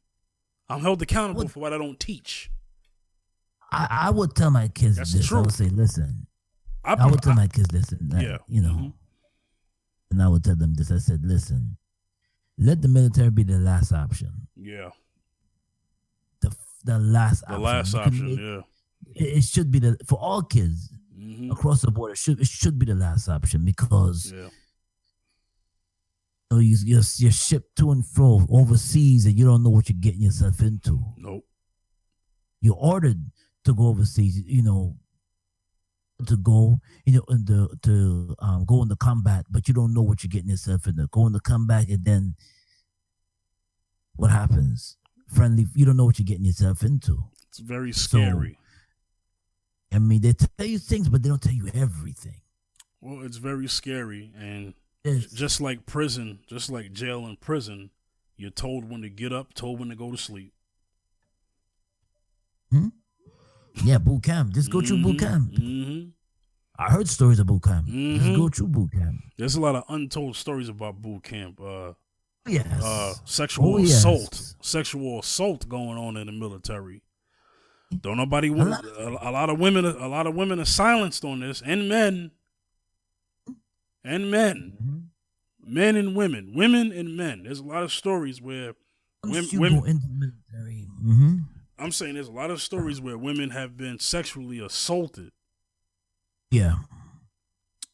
I'm held accountable for what I don't teach. I would tell my kids That's this. the truth. I would say, listen. I would tell my kids this, yeah. You know, and I would tell them this. I said, listen, let the military be the last option. Yeah. The last option. The last option, yeah. It should be for all kids across the board. It should be the last option because you're shipped to and fro overseas and you don't know what you're getting yourself into. Nope. You're ordered to go overseas, to go, to go into combat, but you don't know what you're getting yourself into. Go into combat, and then what happens? You don't know what you're getting yourself into. It's very scary. So, I mean, they tell you things, but they don't tell you everything. Well, it's very scary, and just like prison, just like jail and prison, you're told when to get up, told when to go to sleep. Yeah, boot camp. Just go through boot camp. I heard stories of boot camp. Just go through boot camp. There's a lot of untold stories about boot camp. Yes. Sexual assault. Sexual assault going on in the military. Don't nobody want a lot of women are silenced on this, and men. Men and women. Women and men. There's a lot of stories where women go into the military. I'm saying there's a lot of stories where women have been sexually assaulted. Yeah.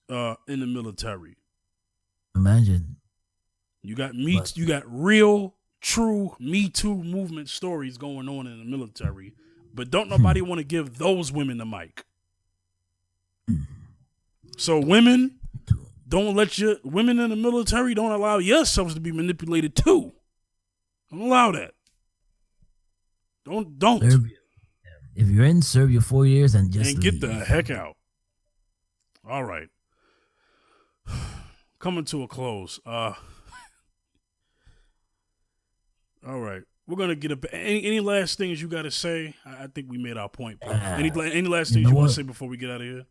In the military. Imagine. You got you got real, true Me Too movement stories going on in the military, but don't nobody want to give those women the mic. So women, women in the military don't allow yourselves to be manipulated too. Don't allow that. Don't. If you're in, serve your 4 years and just get the heck out. All right. Coming to a close. All right. We're gonna get any last things you got to say? I think we made our point. Any last things you want to say before we get out of here?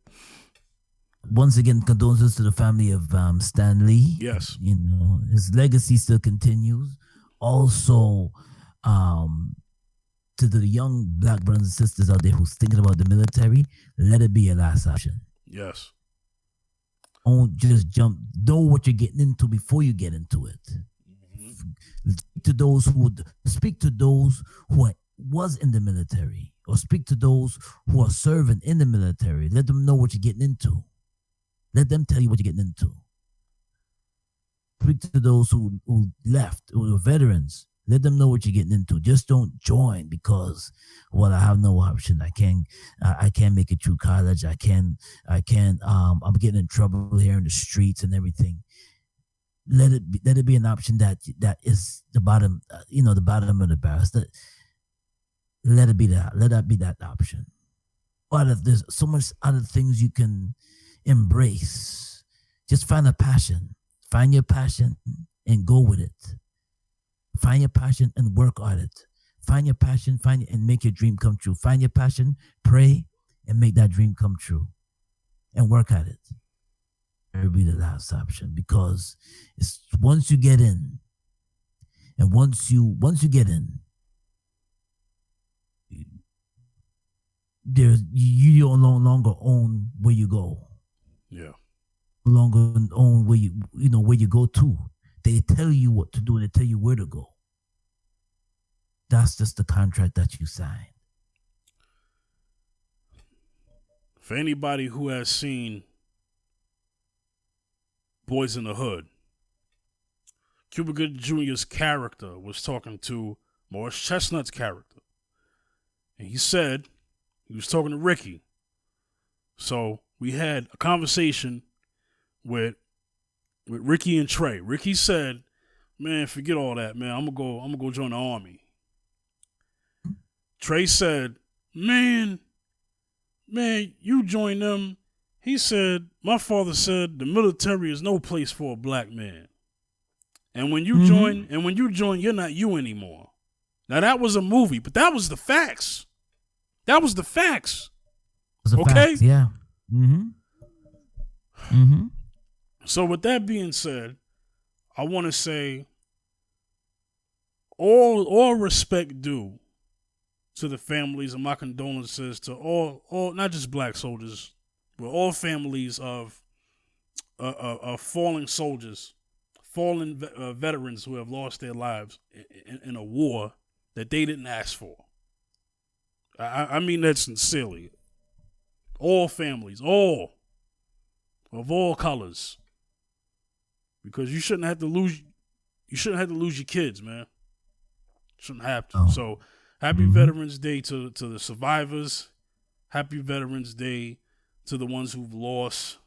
Once again, condolences to the family of Stan Lee. Yes. His legacy still continues. Also, to the young black brothers and sisters out there who's thinking about the military, let it be your last option. Yes. Don't just jump. Know what you're getting into before you get into it. Speak to those who was in the military, or speak to those who are serving in the military. Let them know what you're getting into. Let them tell you what you're getting into. Speak to those who left, who are veterans. Let them know what you're getting into. Just don't join because, well, I have no option. I can't make it through college. I'm getting in trouble here in the streets and everything. Let it be an option that is the bottom, the bottom of the barrel. Let it be that. Let that be that option. But there's so much other things you can embrace. Just find a passion. Find your passion and go with it. Find your passion and work at it. Find your passion, and make your dream come true. Find your passion, pray, and make that dream come true. And work at it. It'll be the last option because it's once you get in, and once you get in, you don't no longer own where you go. Yeah. No longer own where where you go to. They tell you what to do and they tell you where to go. That's just the contract that you signed. For anybody who has seen Boys in the Hood, Cuba Gooding Jr.'s character was talking to Morris Chestnut's character. And he said, he was talking to Ricky. So we had a conversation with Ricky and Trey. Ricky said, man, forget all that, man. I'm gonna go join the army. Trey said, man, you join them. He said, my father said the military is no place for a black man. And when you join, you're not you anymore. Now that was a movie, but that was the facts. That was the facts. Okay? Facts, yeah. So with that being said, I want to say all respect due to the families, and my condolences to all not just black soldiers, but all families of fallen soldiers, fallen veterans who have lost their lives in a war that they didn't ask for. I mean that sincerely. All families, all of all colors, because you shouldn't have to lose your kids, man. Shouldn't have to. So, happy Veterans Day to the survivors. Happy Veterans Day to the ones who've lost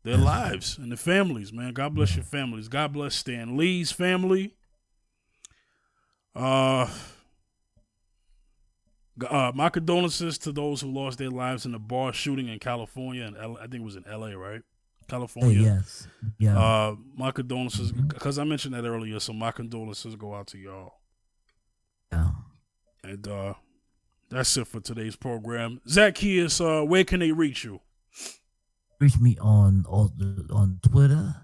their lives and the families, man. God bless your families. God bless Stan Lee's family. My condolences to those who lost their lives in the bar shooting in California, and I think it was in LA, right? California. Yes. Yeah. My condolences, because I mentioned that earlier, so my condolences go out to y'all. Yeah. And that's it for today's program. Zaccheus, where can they reach you? Reach me on Twitter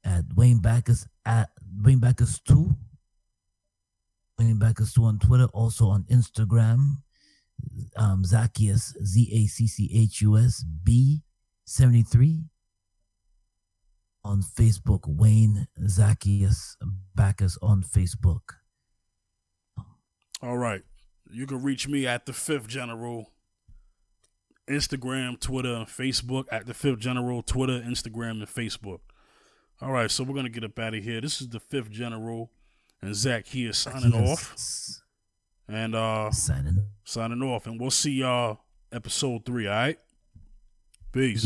at Wayne Backus at Wayne Backus 2. Wayne Backus 2 on Twitter, also on Instagram. Zaccheus Zacchus B73 on Facebook. Wayne Zaccheus Backus on Facebook. All right. You can reach me at the Fifth General. Instagram, Twitter, and Facebook. At the Fifth General, Twitter, Instagram, and Facebook. All right, so we're gonna get up out of here. This is the Fifth General and Zaccheus signing off. And signing off. And we'll see y'all episode 3, all right? Peace.